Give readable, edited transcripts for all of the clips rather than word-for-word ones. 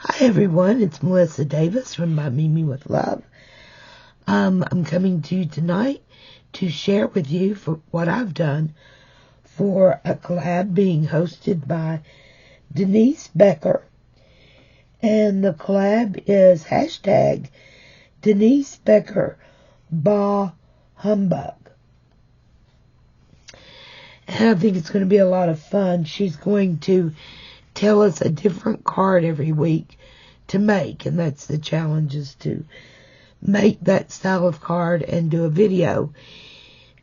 Hi everyone, it's Melissa Davis from My Mimi with Love. I'm coming to you tonight to share with you for what I've done for a collab being hosted by Denise Becker. And the collab is hashtag Denise Becker Bah Humbug. And I think it's going to be a lot of fun. She's going to tell us a different card every week to make, and that's the challenge, is to make that style of card and do a video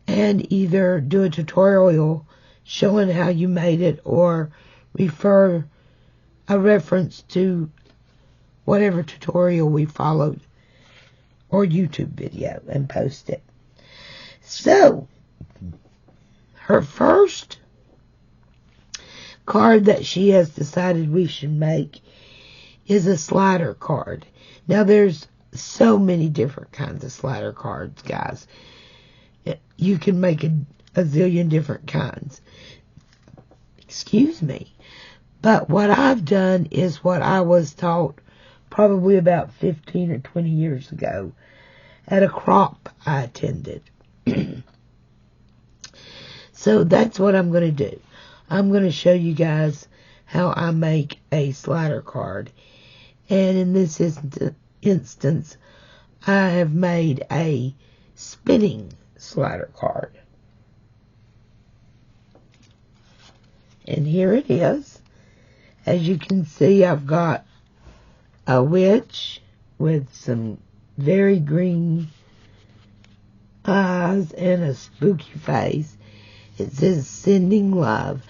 and either do a tutorial showing how you made it or refer a reference to whatever tutorial we followed or YouTube video and post it. So her first card that she has decided we should make is a slider card. Now there's so many different kinds of slider cards, guys. You can make a zillion different kinds. Excuse me. But what I've done is what I was taught probably about 15 or 20 years ago at a crop I attended. So that's what I'm going to do. I'm going to show you guys how I make a slider card. And in this instance, I have made a spinning slider card. And here it is. As you can see, I've got a witch with some very green eyes and a spooky face. It says sending love.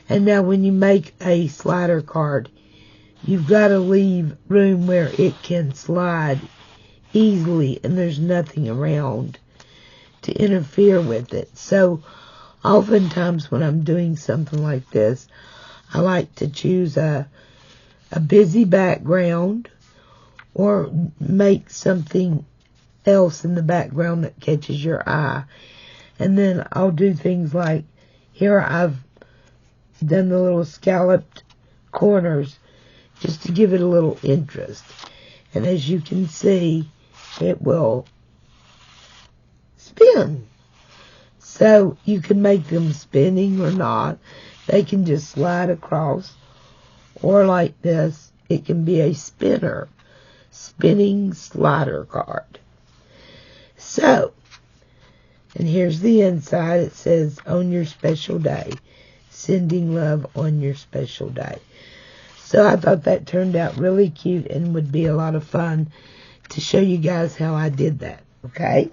And now when you make a slider card, you've got to leave room where it can slide easily and there's nothing around to interfere with it. So oftentimes when I'm doing something like this, I like to choose a busy background or make something else in the background that catches your eye. And then I'll do things like, here I've done the little scalloped corners just to give it a little interest. And as you can see, it will spin. So you can make them spinning or not. They can just slide across. Or like this, it can be a spinner. Spinning slider card. So, and here's the inside. It says, on your special day. Sending love on your special day. So I thought that turned out really cute and would be a lot of fun to show you guys how I did that. Okay?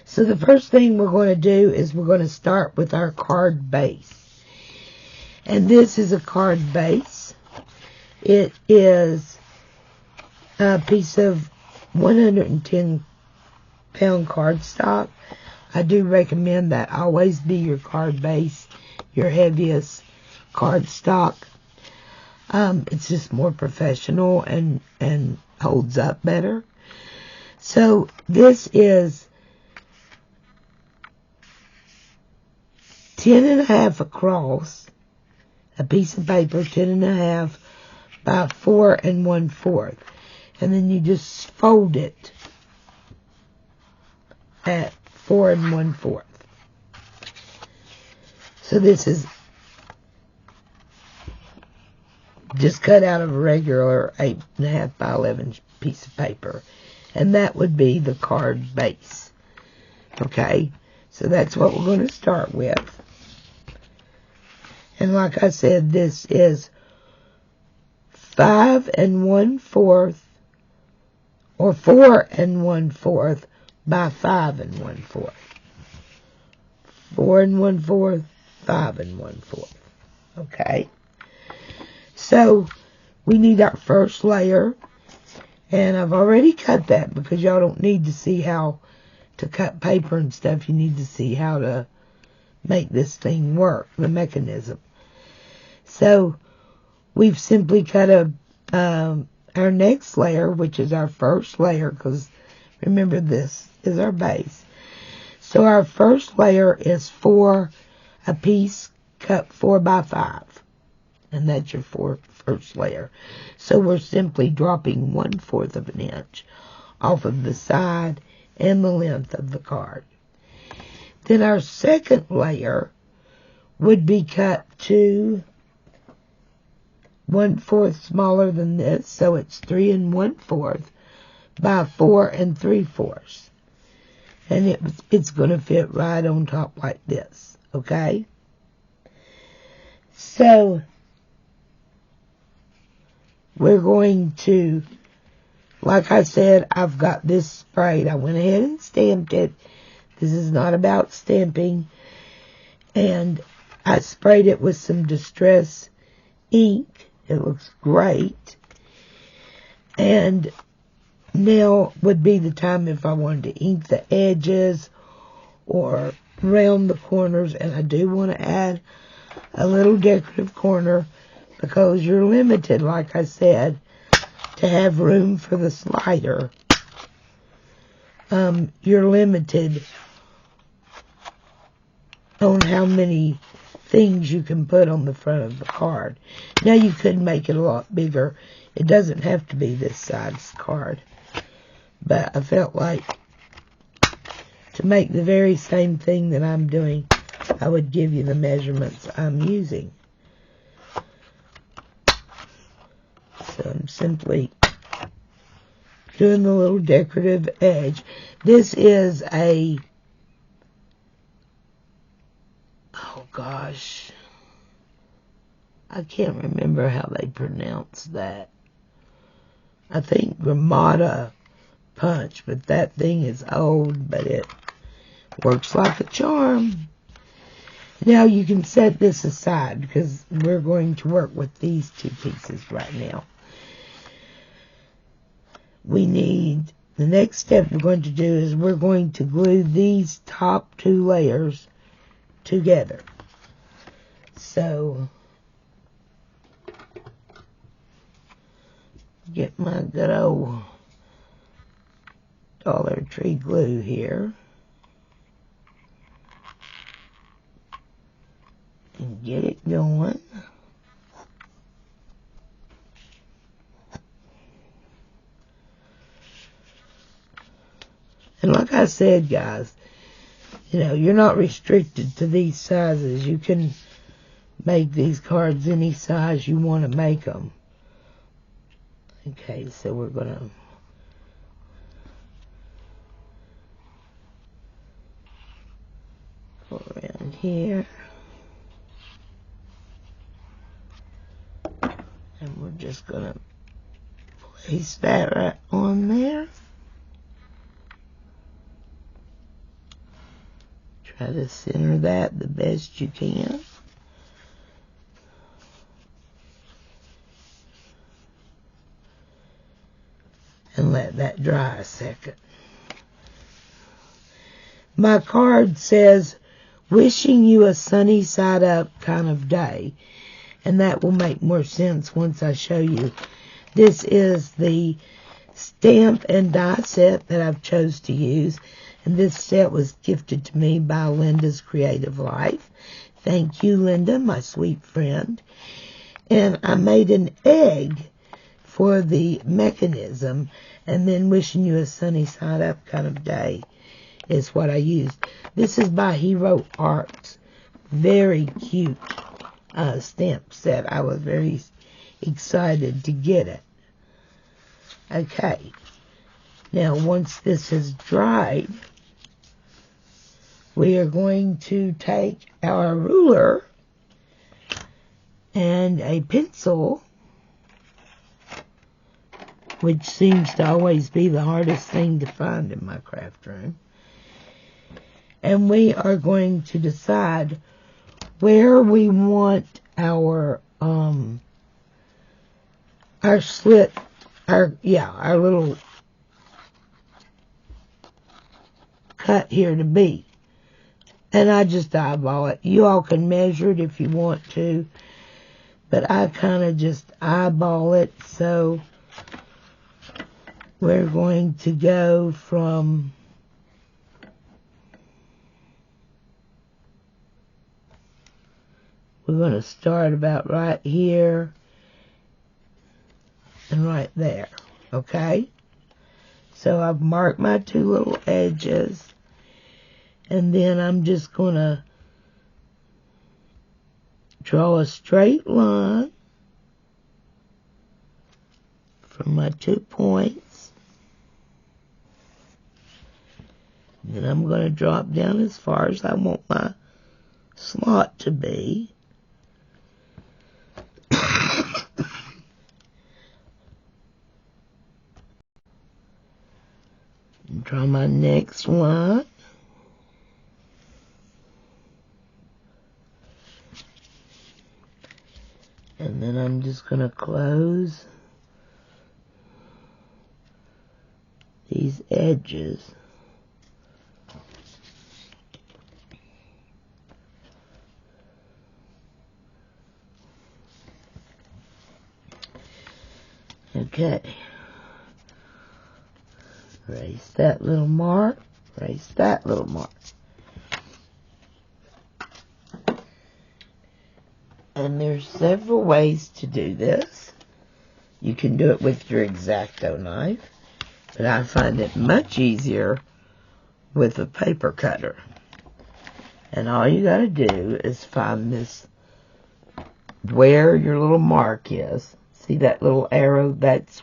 So the first thing we're going to do is we're going to start with our card base. And this is a card base. It is a piece of 110 pound cardstock. I do recommend that always be your card base, your heaviest cardstock. It's just more professional and holds up better. So this is 10.5 across, a piece of paper, 10.5 by 4 1/4. And then you just fold it at 4 1/4. So this is just cut out of a regular 8.5 by 11 piece of paper. And that would be the card base. Okay? So that's what we're going to start with. And like I said, this is 5 1/4 or 4 1/4 by 5 1/4. 4 1/4, 5 1/4. Okay? So we need our first layer. And I've already cut that because y'all don't need to see how to cut paper and stuff. You need to see how to make this thing work, the mechanism. So we've simply cut our next layer, which is our first layer, because remember this is our base. So our first layer is a piece cut 4 by 5. and that's your first layer. So we're simply dropping 1/4 of an inch off of the side and the length of the card. Then our second layer would be cut to 1/4 smaller than this, so it's 3 1/4 by 4 3/4. And it's going to fit right on top like this, okay? So we're going to, like I said, I've got this sprayed. I went ahead and stamped it. This is not about stamping. And I sprayed it with some Distress ink. It looks great. And now would be the time if I wanted to ink the edges or round the corners. And I do want to add a little decorative corner because you're limited, like I said, to have room for the slider. You're limited on how many things you can put on the front of the card. Now you could make it a lot bigger. It doesn't have to be this size card. But I felt like to make the very same thing that I'm doing, I would give you the measurements I'm using. So I'm simply doing the little decorative edge. This is a, oh gosh, I can't remember how they pronounce that. I think Gramata punch, but that thing is old, but it works like a charm. Now you can set this aside because we're going to work with these two pieces right now. The next step we're going to do is we're going to glue these top 2 layers together. So, get my good old Dollar Tree glue here. And get it going. And like I said, guys, you know, you're not restricted to these sizes. You can make these cards any size you want to make them. Okay, so we're going to go around here. And we're just going to place that right on there. Try to center that the best you can. And let that dry a second. My card says, wishing you a sunny side up kind of day. And that will make more sense once I show you. This is the stamp and die set that I've chose to use. And this set was gifted to me by Linda's Creative Life. Thank you, Linda, my sweet friend. And I made an egg for the mechanism. And then wishing you a sunny side up kind of day is what I used. This is by Hero Arts. Very cute stamp set. I was very excited to get it. Okay. Now, once this is dried, we are going to take our ruler and a pencil, which seems to always be the hardest thing to find in my craft room. And we are going to decide where we want our slit, our little cut here to be. And I just eyeball it. You all can measure it if you want to, but I kind of just eyeball it. So we're going to go from we're going to start about right here and right there, okay? So I've marked my two little edges, and then I'm just going to draw a straight line from my 2 points. Then I'm going to drop down as far as I want my slot to be. And draw my next line. And then I'm just going to close these edges. Okay. Erase that little mark. Erase that little mark. And there's several ways to do this. You can do it with your X-Acto knife, but I find it much easier with a paper cutter. And all you gotta do is find this, where your little mark is. See that little arrow? That's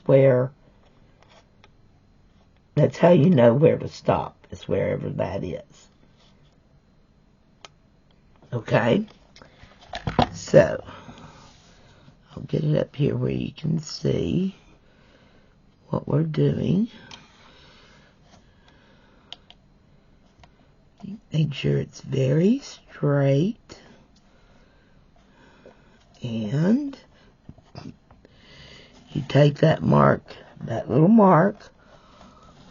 how you know where to stop, is wherever that is. Okay? So, I'll get it up here where you can see what we're doing. Make sure it's very straight. And you take that mark, that little mark,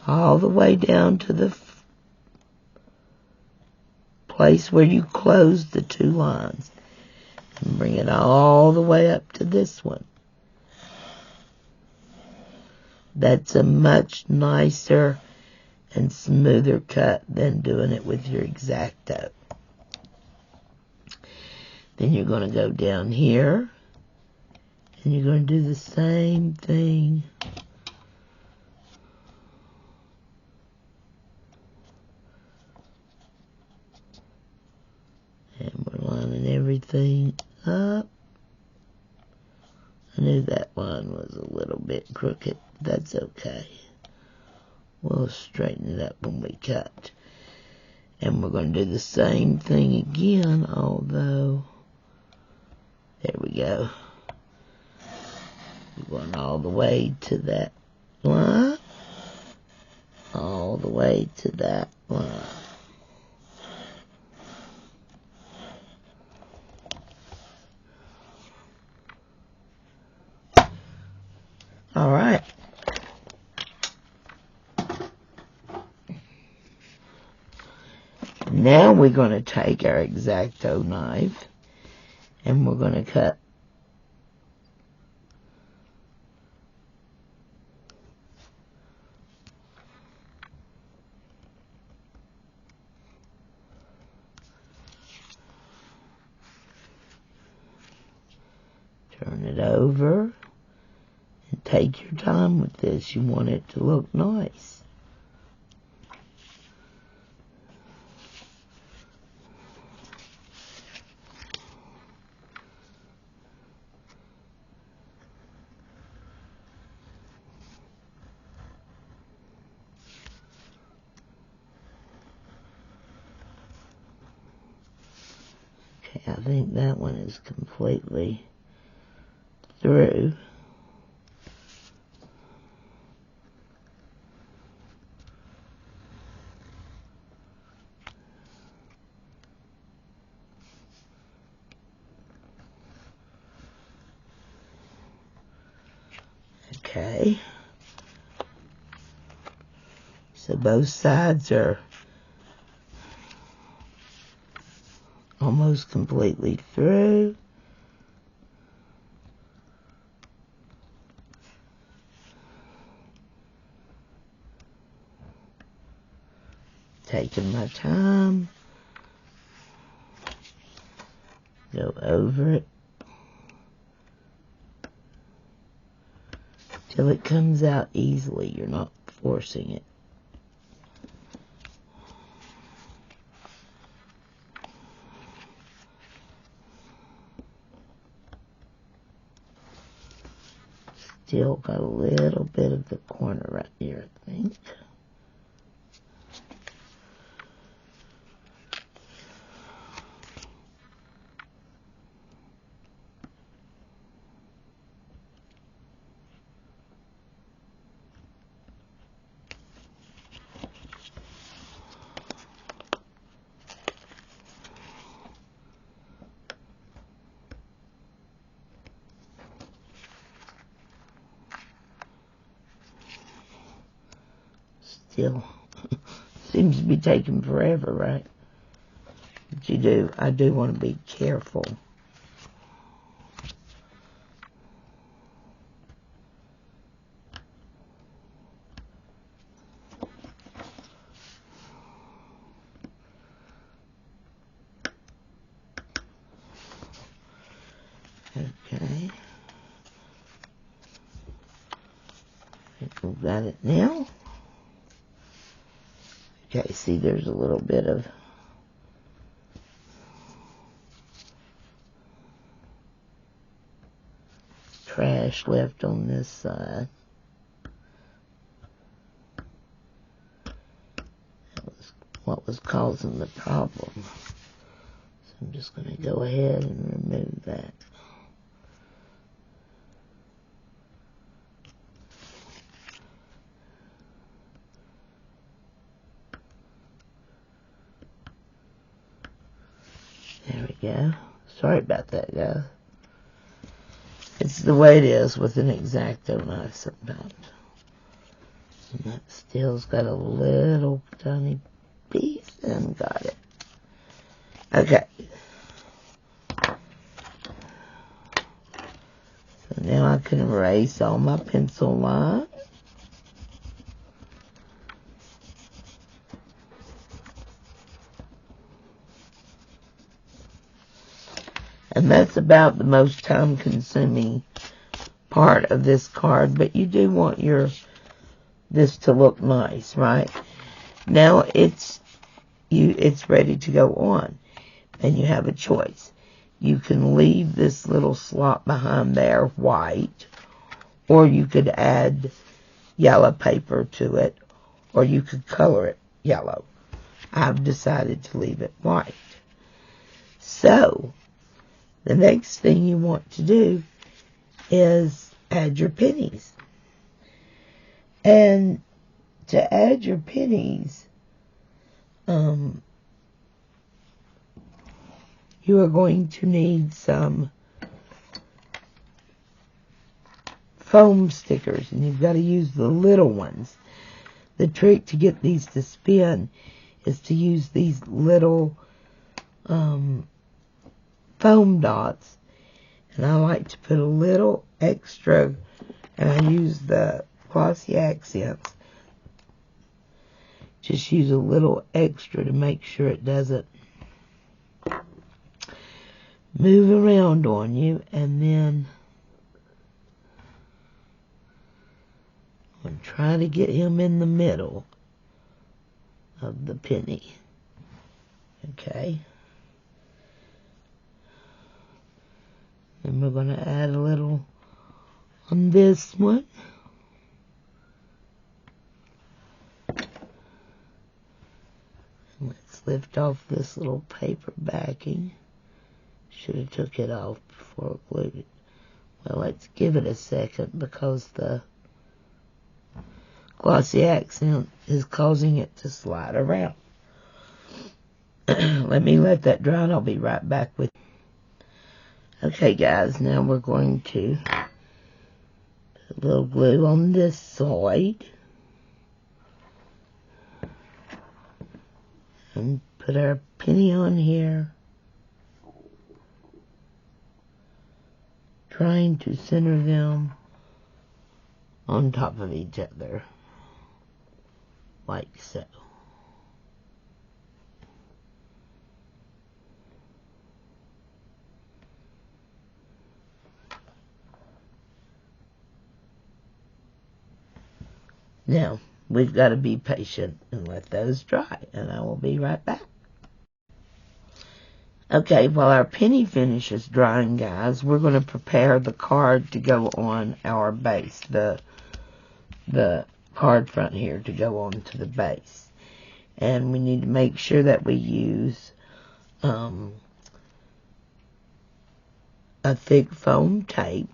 all the way down to the place where you close the 2 lines. And bring it all the way up to this one. That's a much nicer and smoother cut than doing it with your X-Acto. Then you're going to go down here, and you're going to do the same thing. And we're lining everything up. I knew that line was a little bit crooked. That's okay. We'll straighten it up when we cut. And we're going to do the same thing again, although, there we go. We're going all the way to that line. All the way to that line. All right. Now we're going to take our X-Acto knife and we're going to cut turn it over. Take your time with this. You want it to look nice. Okay, I think that one is completely through. Okay, so both sides are almost completely through. Taking my time, go over over it till it comes out easily. You're not forcing it. Still got a little bit of the corner right here, I think. Still seems to be taking forever, right? But I do want to be careful. Okay. I think we've got it now. Okay, see, there's a little bit of trash left on this side. That was what was causing the problem. So I'm just going to go ahead and remove that. There we go. Sorry about that, guys. It's the way it is with an X-Acto knife sometimes. And that still's got a little tiny piece and got it. Okay. So now I can erase all my pencil lines. And that's about the most time-consuming part of this card, but you do want this to look nice, right? Now it's ready to go on, and you have a choice. You can leave this little slot behind there white, or you could add yellow paper to it, or you could color it yellow. I've decided to leave it white. So the next thing you want to do is add your pennies. And to add your pennies, you are going to need some foam stickers, and you've got to use the little ones. The trick to get these to spin is to use these little foam dots, and I like to put a little extra, and I use the Glossy Accents. Just use a little extra to make sure it doesn't move around on you, and then I'm trying to get him in the middle of the penny. Okay. And we're going to add a little on this one. Let's lift off this little paper backing. Should have took it off before I glued it. Well, let's give it a second because the Glossy Accent is causing it to slide around. Let that dry and I'll be right back with you. Okay, guys, now we're going to put a little glue on this side and put our penny on here, trying to center them on top of each other, like so. Now, we've got to be patient and let those dry, and I will be right back. Okay, while our penny finishes drying, guys, we're going to prepare the card to go on our base, the card front here to go on to the base. And we need to make sure that we use a thick foam tape,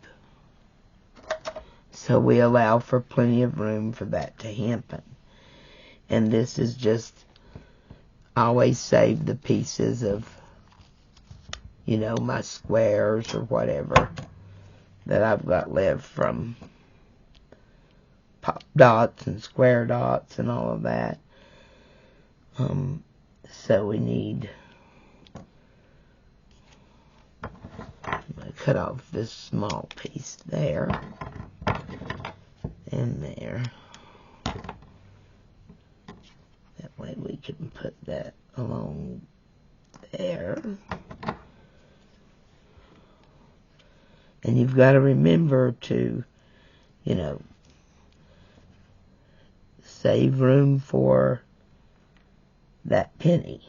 so we allow for plenty of room for that to happen. And this is just, always save the pieces of, my squares or whatever that I've got left from pop dots and square dots and all of that. So we need, I'm going to cut off this small piece there and there. That way we can put that along there. And you've got to remember to, save room for that penny,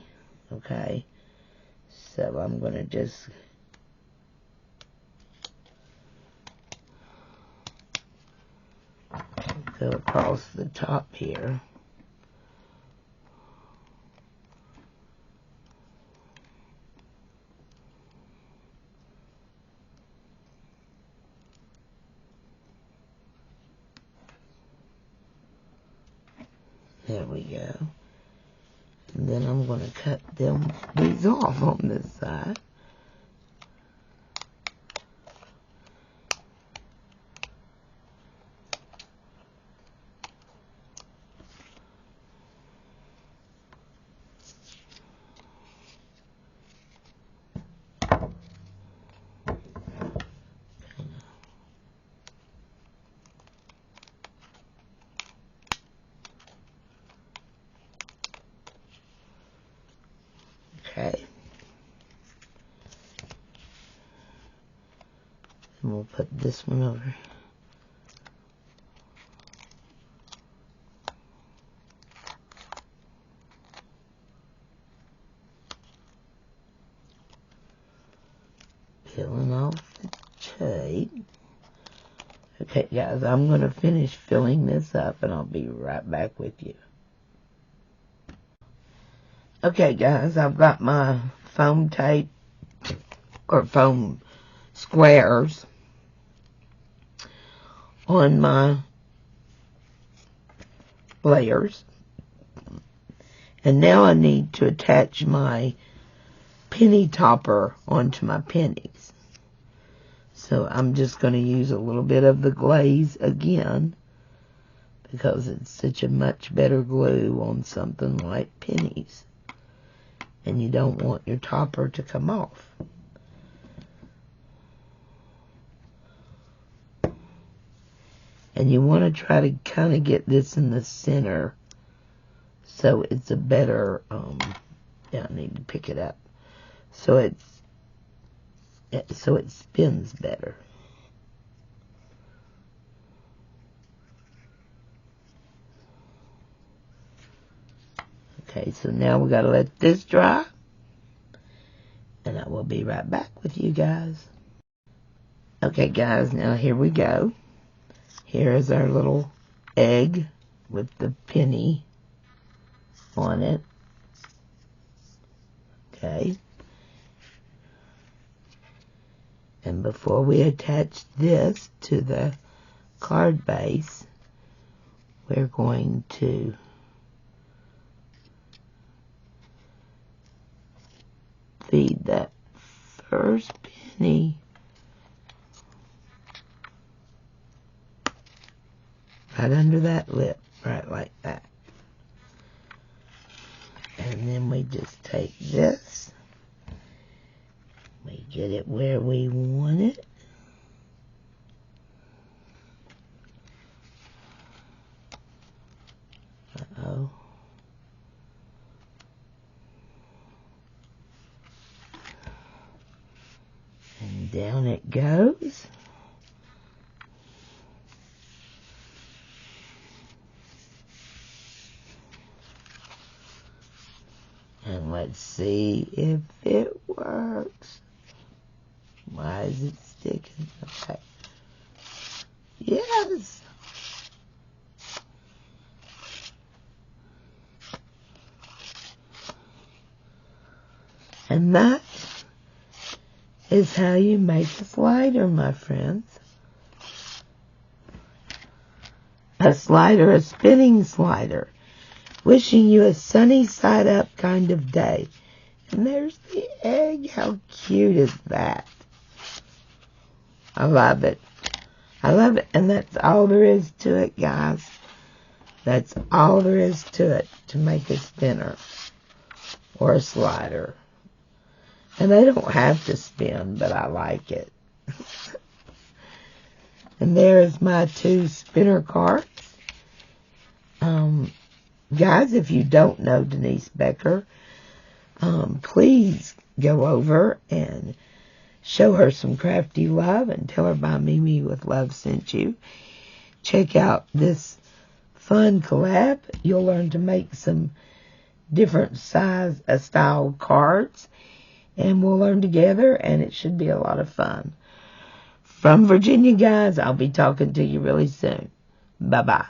okay? So I'm going to just go across the top here. There we go. And then I'm going to cut these off on this side. Okay. And we'll put this one over. Peeling off the tape. Okay, guys, I'm going to finish filling this up, and I'll be right back with you. Okay, guys, I've got my foam tape, or foam squares, on my layers. And now I need to attach my penny topper onto my pennies. So I'm just going to use a little bit of the glaze again, because it's such a much better glue on something like pennies. And you don't want your topper to come off. And you want to try to kind of get this in the center, so it's a better, yeah, I need to pick it up. So it spins better. Okay, so now we got to let this dry, and I will be right back with you guys. Okay, guys, now here we go. Here is our little egg with the penny on it. Okay. And before we attach this to the card base, we're going to feed that first penny right under that lip, right like that. And then we just take this, we get it where we want it. Uh-oh. And down it goes. Let's see if it works. Why is it sticking? Okay. Yes. And that is how you make a slider, my friends. A slider, a spinning slider. Wishing you a sunny side up kind of day. And there's the egg. How cute is that? I love it. I love it. And that's all there is to it, guys. That's all there is to it, to make a spinner or a slider. And they don't have to spin, but I like it. And there's my 2 spinner cards. Guys, if you don't know Denise Becker, please go over and show her some crafty love and tell her by Mimi with Love sent you. Check out this fun collab. You'll learn to make some different style cards, and we'll learn together, and it should be a lot of fun. From Virginia, guys, I'll be talking to you really soon. Bye-bye.